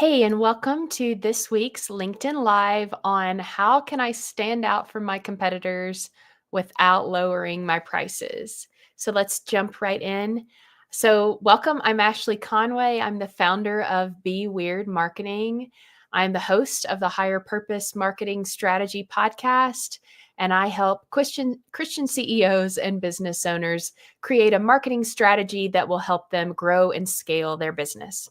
Hey, and welcome to this week's LinkedIn Live on how can I stand out from my competitors without lowering my prices. So let's jump right in. So, welcome. I'm Ashley Conway. I'm the founder of Be Weird Marketing. I'm the host of the Higher Purpose Marketing Strategy podcast, and I help Christian CEOs and business owners create a marketing strategy that will help them grow and scale their business.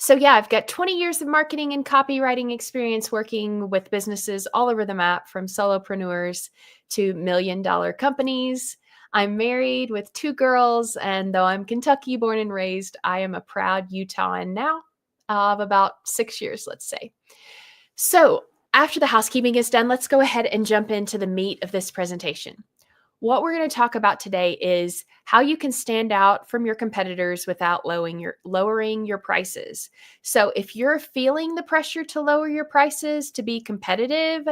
So, yeah, I've got 20 years of marketing and copywriting experience working with businesses all over the map, from solopreneurs to $1 million companies. I'm married with two girls, and though I'm Kentucky born and raised, I am a proud Utahan now of about 6 years, let's say. So, after the housekeeping is done, let's go ahead and jump into the meat of this presentation. What we're going to talk about today is how you can stand out from your competitors without lowering your prices. So if you're feeling the pressure to lower your prices to be competitive,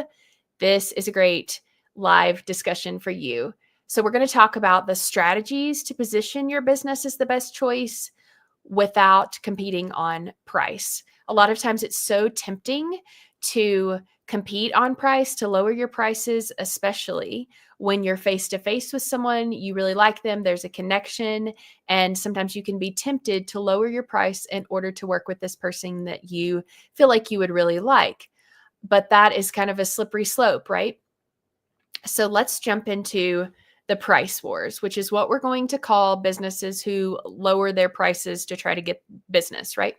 this is a great live discussion for you. So we're going to talk about the strategies to position your business as the best choice without competing on price. A lot of times it's so tempting to compete on price, to lower your prices, especially when you're face to face with someone, you really like them, there's a connection, and sometimes you can be tempted to lower your price in order to work with this person that you feel like you would really like. But that is kind of a slippery slope, right? So let's jump into the price wars, which is what we're going to call businesses who lower their prices to try to get business, right?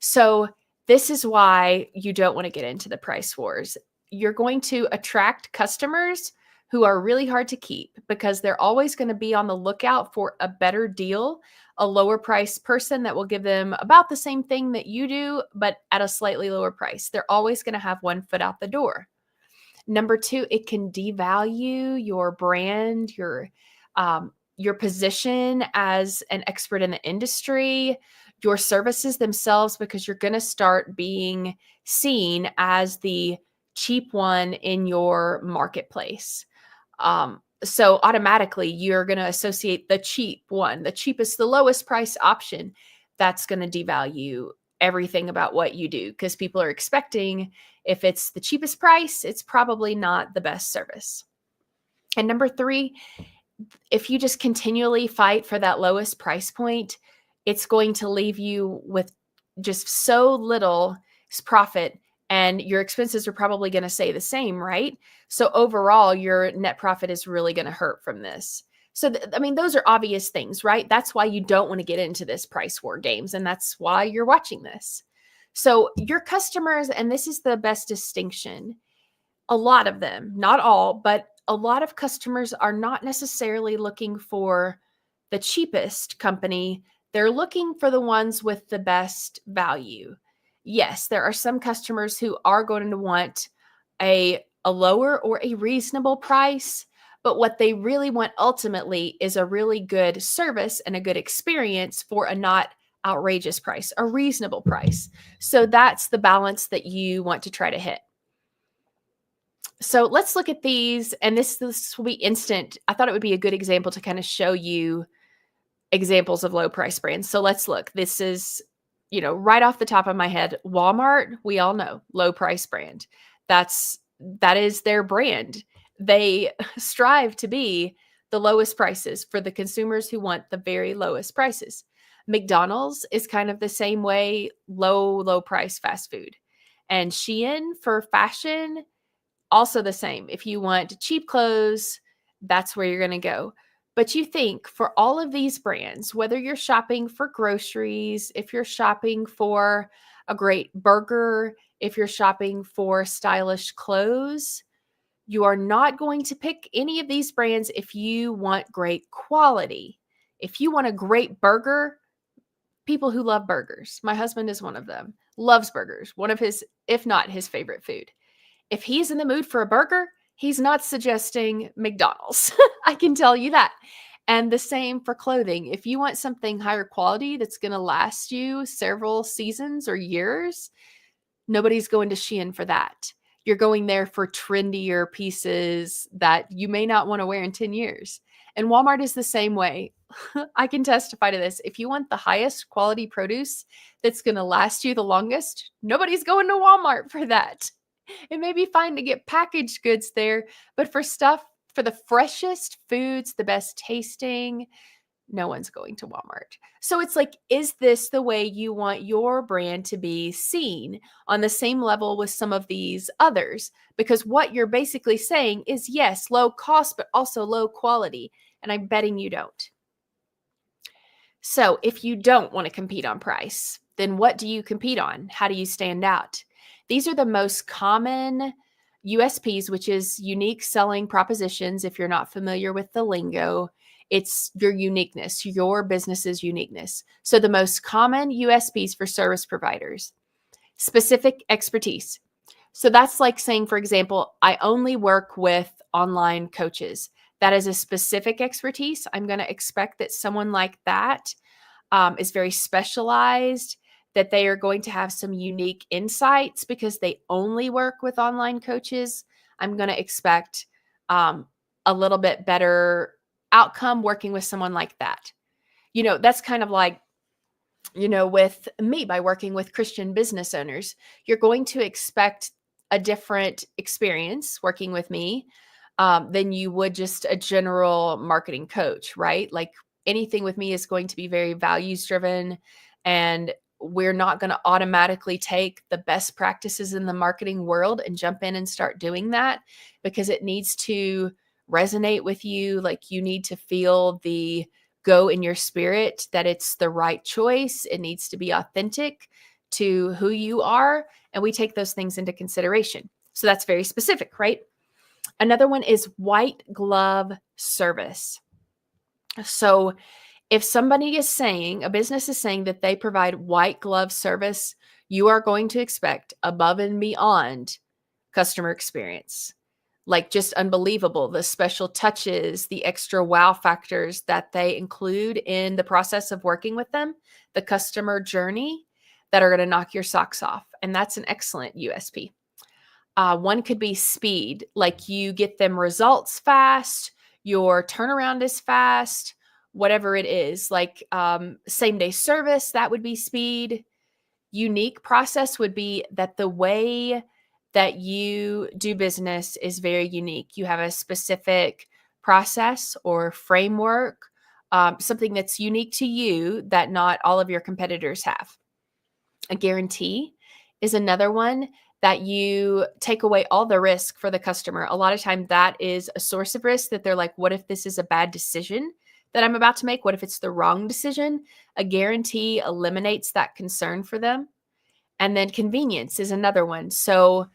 So this is why you don't want to get into the price wars. You're going to attract customers who are really hard to keep because they're always going to be on the lookout for a better deal, a lower price person that will give them about the same thing that you do, but at a slightly lower price. They're always going to have one foot out the door. Number two, it can devalue your brand, your position as an expert in the industry, your services themselves, because you're going to start being seen as the cheap one in your marketplace. So automatically you're going to associate the cheap one, the cheapest, the lowest price option. That's going to devalue everything about what you do because people are expecting if it's the cheapest price, it's probably not the best service. And number three, if you just continually fight for that lowest price point, it's going to leave you with just so little profit, and your expenses are probably going to stay the same, right? So overall, your net profit is really going to hurt from this. So, those are obvious things, right? That's why you don't want to get into this price war games, and that's why you're watching this. So your customers, and this is the best distinction, a lot of them, not all, but a lot of customers are not necessarily looking for the cheapest company. They're looking for the ones with the best value. Yes, there are some customers who are going to want a lower or a reasonable price, but what they really want ultimately is a really good service and a good experience for a not outrageous price, a reasonable price. So that's the balance that you want to try to hit. So let's look at these, and this will be instant. I thought it would be a good example to kind of show you examples of low price brands. So let's look. This is, right off the top of my head, Walmart, we all know, low price brand. That is their brand. They strive to be the lowest prices for the consumers who want the very lowest prices. McDonald's is kind of the same way, low price fast food. And Shein for fashion, also the same. If you want cheap clothes, that's where you're going to go. But you think for all of these brands, whether you're shopping for groceries, if you're shopping for a great burger, if you're shopping for stylish clothes, you are not going to pick any of these brands if you want great quality. If you want a great burger, people who love burgers, my husband is one of them, loves burgers, one of his, if not his favorite food. If he's in the mood for a burger, he's not suggesting McDonald's. I can tell you that. And the same for clothing. If you want something higher quality that's going to last you several seasons or years, nobody's going to Shein for that. You're going there for trendier pieces that you may not want to wear in 10 years. And Walmart is the same way. I can testify to this. If you want the highest quality produce that's going to last you the longest, nobody's going to Walmart for that. It may be fine to get packaged goods there, but for the freshest foods, the best tasting, no one's going to Walmart. So it's like, is this the way you want your brand to be seen on the same level with some of these others? Because what you're basically saying is, yes, low cost, but also low quality. And I'm betting you don't. So if you don't want to compete on price, then what do you compete on? How do you stand out? These are the most common USPs, which is unique selling propositions. If you're not familiar with the lingo, it's your uniqueness, your business's uniqueness. So the most common USPs for service providers: specific expertise. So that's like saying, for example, I only work with online coaches. That is a specific expertise. I'm going to expect that someone like that is very specialized, that they are going to have some unique insights because they only work with online coaches. I'm going to expect a little bit better outcome working with someone like that. That's kind of like, with me, by working with Christian business owners, you're going to expect a different experience working with me than you would just a general marketing coach, right? Like, anything with me is going to be very values driven, and we're not going to automatically take the best practices in the marketing world and jump in and start doing that, because it needs to resonate with you. Like, you need to feel the go in your spirit that it's the right choice. It needs to be authentic to who you are. And we take those things into consideration. So that's very specific, right? Another one is white glove service. So if somebody is saying, a business is saying that they provide white glove service, you are going to expect above and beyond customer experience. Like, just unbelievable, the special touches, the extra wow factors that they include in the process of working with them, the customer journey, that are going to knock your socks off. And that's an excellent USP. One could be speed, like you get them results fast, your turnaround is fast, whatever it is, like same day service, that would be speed. Unique process would be that the way that you do business is very unique. You have a specific process or framework, something that's unique to you that not all of your competitors have. A guarantee is another one, that you take away all the risk for the customer. A lot of time that is a source of risk, that they're like, what if this is a bad decision that I'm about to make? What if it's the wrong decision? A guarantee eliminates that concern for them. And then convenience is another one. So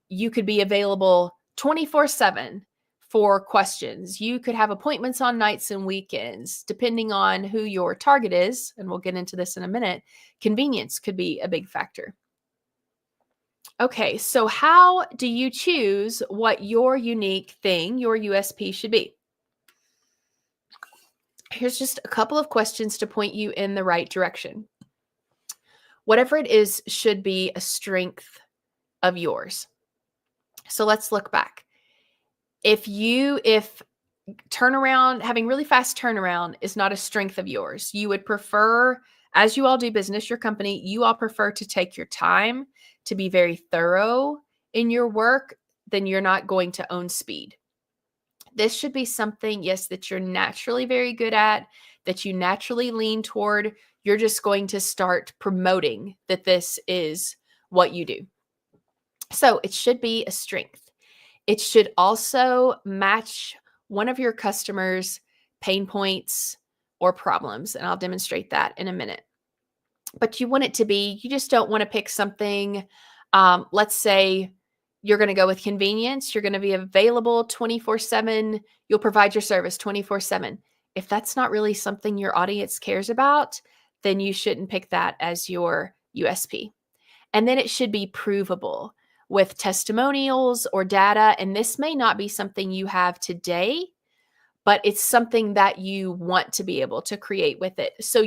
you could be available 24/7 for questions. You could have appointments on nights and weekends, depending on who your target is. And we'll get into this in a minute. Convenience could be a big factor. Okay, so how do you choose what your unique thing, your USP, should be? Here's just a couple of questions to point you in the right direction. Whatever it is should be a strength of yours. So let's look back. If having really fast turnaround is not a strength of yours, you would prefer, as you all do business, your company, you all prefer to take your time, to be very thorough in your work, then you're not going to own speed. This should be something, yes, that you're naturally very good at, that you naturally lean toward. You're just going to start promoting that this is what you do. So it should be a strength. It should also match one of your customers' pain points or problems, and I'll demonstrate that in a minute. But you want it to be, you just don't want to pick something. Let's say you're going to go with convenience. You're going to be available 24/7. You'll provide your service 24/7. If that's not really something your audience cares about, then you shouldn't pick that as your USP. And then it should be provable with testimonials or data. And this may not be something you have today, but it's something that you want to be able to create with it. So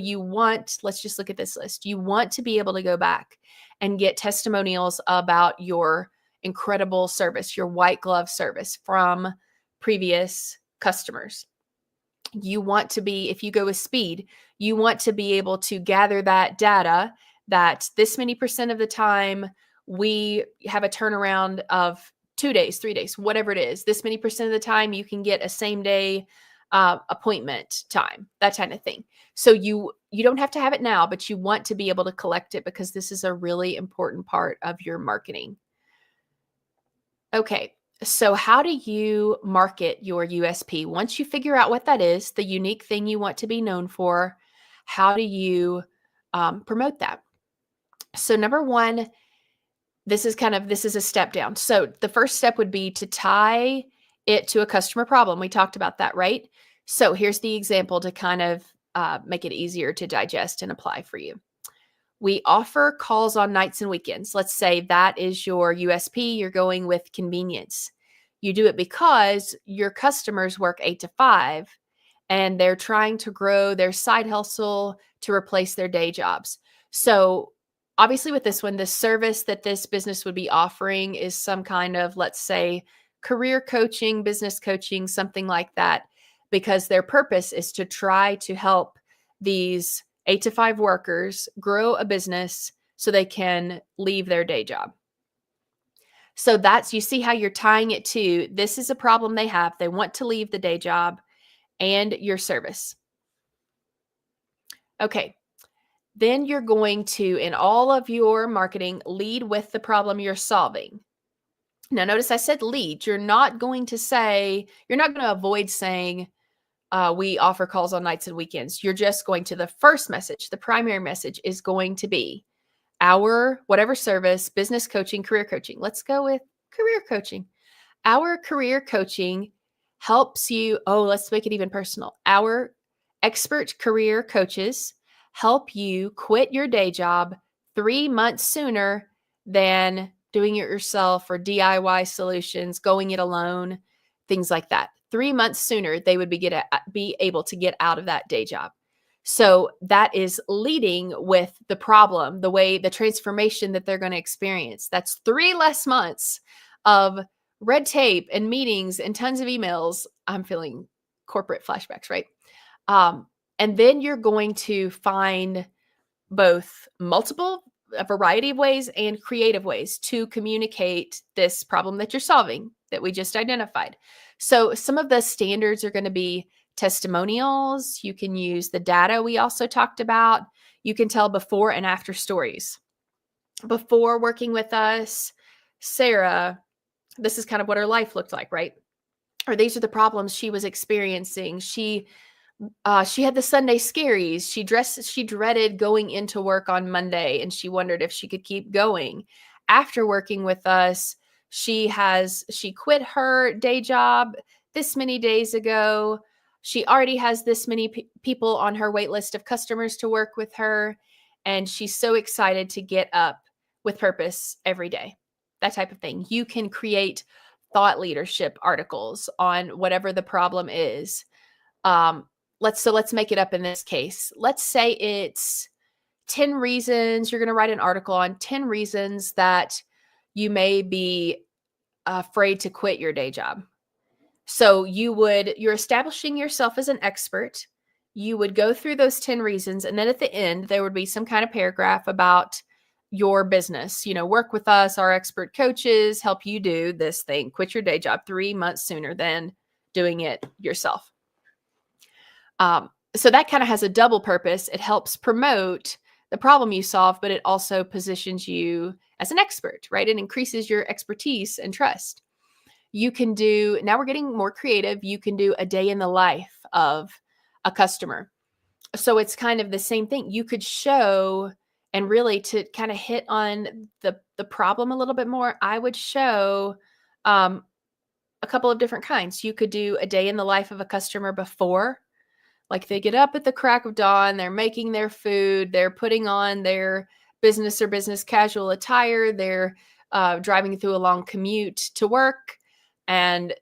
let's just look at this list. You want to be able to go back and get testimonials about your incredible service, your white glove service from previous customers. You want to be, if you go with speed, you want to be able to gather that data that this many percent of the time we have a turnaround of 2 days, 3 days, whatever it is. This many percent of the time you can get a same day appointment time, that kind of thing. So you don't have to have it now, but you want to be able to collect it because this is a really important part of your marketing. Okay, so how do you market your USP? Once you figure out what that is, the unique thing you want to be known for, how do you promote that? So number one, this is a step down. So the first step would be to tie it to a customer problem. We talked about that, right? So here's the example to kind of make it easier to digest and apply for you. We offer calls on nights and weekends. Let's say that is your USP. You're going with convenience. You do it because your customers work 8 to 5 and they're trying to grow their side hustle to replace their day jobs. So, obviously, with this one, the service that this business would be offering is some kind of, let's say, career coaching, business coaching, something like that, because their purpose is to try to help these 8 to 5 workers grow a business so they can leave their day job. So you see how you're tying it to this is a problem they have. They want to leave the day job and your service. Okay. Then you're going to, in all of your marketing, lead with the problem you're solving. Now, notice I said lead. You're not going to avoid saying, we offer calls on nights and weekends. You're just going to the first message. The primary message is going to be our whatever service, business coaching, career coaching. Let's go with career coaching. Our career coaching helps you. Oh, let's make it even personal. Our expert career coaches help you quit your day job 3 months sooner than doing it yourself or DIY solutions, going it alone, things like that. 3 months sooner, they would be able to get out of that day job. So that is leading with the problem, the transformation that they're going to experience. That's 3 less months of red tape and meetings and tons of emails. I'm feeling corporate flashbacks, right? And then you're going to find both a variety of ways and creative ways to communicate this problem that you're solving that we just identified. So some of the standards are going to be testimonials. You can use the data we also talked about. You can tell before and after stories. Before working with us, Sarah, this is kind of what her life looked like, right? Or these are the problems she was experiencing. She had the Sunday scaries. She dreaded going into work on Monday and she wondered if she could keep going. After working with us, she quit her day job this many days ago. She already has this many people on her wait list of customers to work with her. And she's so excited to get up with purpose every day. That type of thing. You can create thought leadership articles on whatever the problem is. Let's make it up in this case. Let's say it's 10 reasons. You're going to write an article on 10 reasons that you may be afraid to quit your day job. So you're establishing yourself as an expert. You would go through those 10 reasons. And then at the end, there would be some kind of paragraph about your business. Work with us, our expert coaches, help you do this thing, quit your day job 3 months sooner than doing it yourself. So that kind of has a double purpose. It helps promote the problem you solve, but it also positions you as an expert, right? It increases your expertise and trust. Now we're getting more creative. You can do a day in the life of a customer. So it's kind of the same thing. You could show, and really to kind of hit on the problem a little bit more, I would show a couple of different kinds. You could do a day in the life of a customer before. Like they get up at the crack of dawn, they're making their food, they're putting on their business or business casual attire, they're driving through a long commute to work and,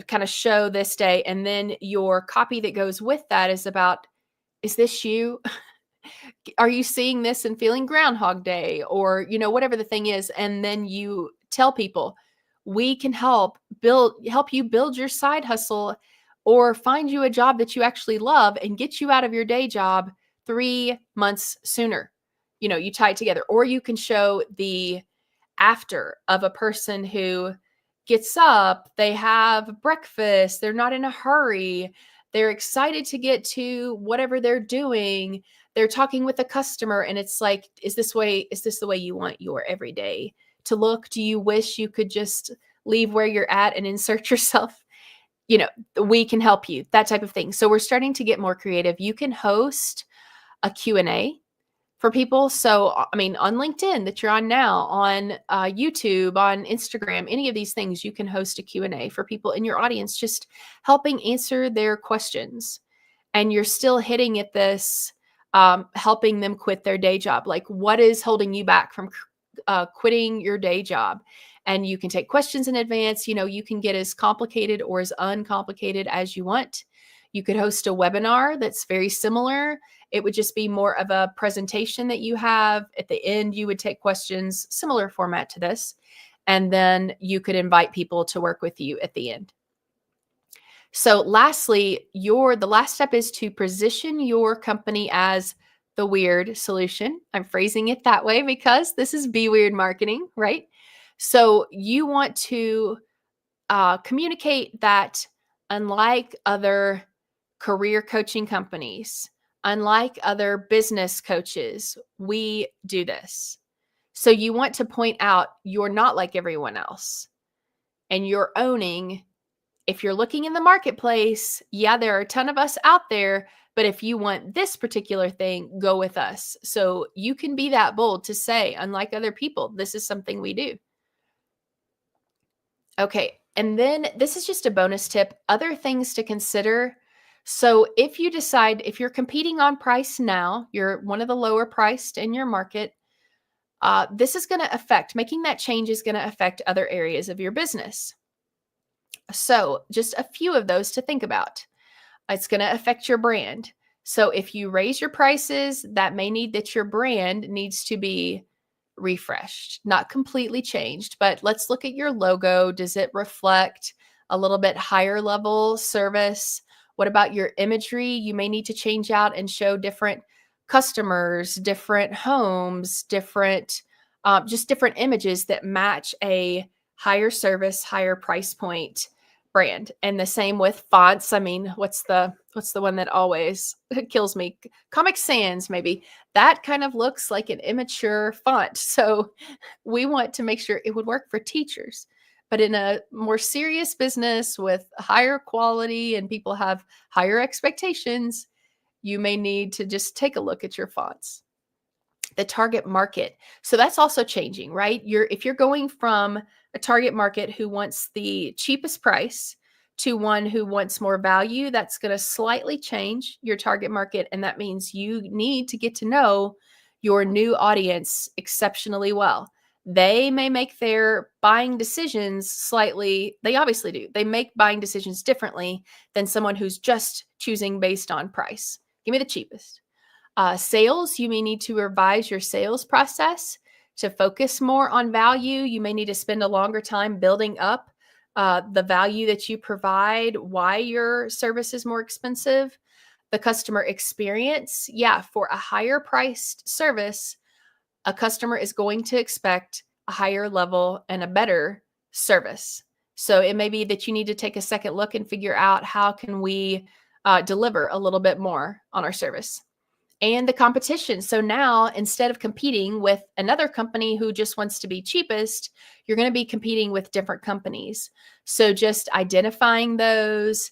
kind of show this day. And then your copy that goes with that is about, is this you? Are you seeing this and feeling Groundhog Day or, whatever the thing is? And then you tell people, we can help you build your side hustle or find you a job that you actually love and get you out of your day job 3 months sooner. You tie it together. Or you can show the after of a person who gets up, they have breakfast, they're not in a hurry, they're excited to get to whatever they're doing, they're talking with a customer, and it's like, is this the way you want your everyday to look? Do you wish you could just leave where you're at and insert yourself? We can help you, that type of thing. So we're starting to get more creative. You can host a Q&A for people. So, on LinkedIn that you're on now, on YouTube, on Instagram, any of these things, you can host a Q&A for people in your audience, just helping answer their questions. And you're still hitting at this, helping them quit their day job. Like, what is holding you back from quitting your day job? And you can take questions in advance. You can get as complicated or as uncomplicated as you want. You could host a webinar that's very similar. It would just be more of a presentation that you have. At the end, you would take questions, similar format to this, and then you could invite people to work with you at the end. So lastly, the last step is to position your company as the weird solution. I'm phrasing it that way because this is Be Weird marketing, right? So you want to communicate that unlike other career coaching companies, unlike other business coaches, we do this. So you want to point out you're not like everyone else, and you're owning. If you're looking in the marketplace, yeah, there are a ton of us out there, but if you want this particular thing, go with us. So you can be that bold to say, unlike other people, this is something we do. Okay, and then this is just a bonus tip, other things to consider. So if you're competing on price now, you're one of the lower priced in your market, this is going to making that change is going to affect other areas of your business. So just a few of those to think about. It's going to affect your brand. So if you raise your prices, that may need that your brand needs to be refreshed, not completely changed, but let's look at your logo. Does it reflect a little bit higher level service? What about your imagery? You may need to change out and show different customers, different homes, just different images that match a higher service, higher price point brand. And the same with fonts. What's the one that always kills me? Comic Sans, maybe. That kind of looks like an immature font. So we want to make sure it would work for teachers. But in a more serious business with higher quality and people have higher expectations, you may need to just take a look at your fonts. The target market. So that's also changing, right? If you're going from a target market who wants the cheapest price to one who wants more value, that's going to slightly change your target market. And that means you need to get to know your new audience exceptionally well. They may make their buying decisions they obviously do. They make buying decisions differently than someone who's just choosing based on price. Give me the cheapest. Sales, you may need to revise your sales process to focus more on value. You may need to spend a longer time building up the value that you provide, why your service is more expensive. The customer experience, for a higher priced service, a customer is going to expect a higher level and a better service. So it may be that you need to take a second look and figure out how can we deliver a little bit more on our service. And the competition. So now, instead of competing with another company who just wants to be cheapest, you're going to be competing with different companies. So just identifying those,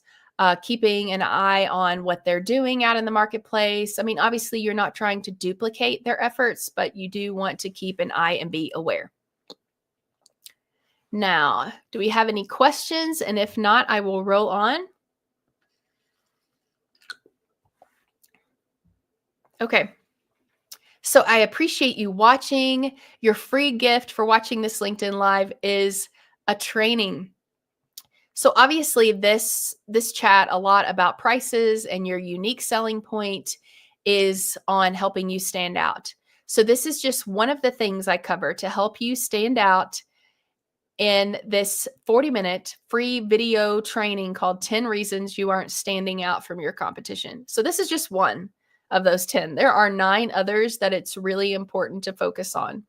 keeping an eye on what they're doing out in the marketplace. Obviously, you're not trying to duplicate their efforts, but you do want to keep an eye and be aware. Now, do we have any questions? And if not, I will roll on. Okay. So I appreciate you watching. Your free gift for watching this LinkedIn Live is a training. So obviously this chat, a lot about prices and your unique selling point, is on helping you stand out. So this is just one of the things I cover to help you stand out in this 40-minute free video training called 10 Reasons You Aren't Standing Out from Your Competition. So this is just one of those 10. There are 9 others that it's really important to focus on.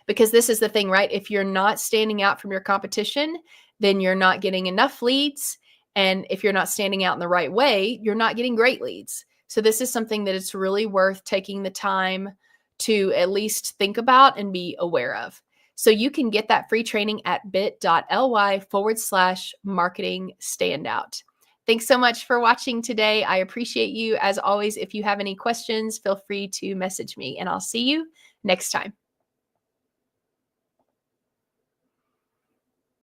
Because this is the thing, right? If you're not standing out from your competition, then you're not getting enough leads. And if you're not standing out in the right way, you're not getting great leads. So this is something that it's really worth taking the time to at least think about and be aware of. So you can get that free training at bit.ly/marketing standout. Thanks so much for watching today. I appreciate you. As always, if you have any questions, feel free to message me, and I'll see you next time.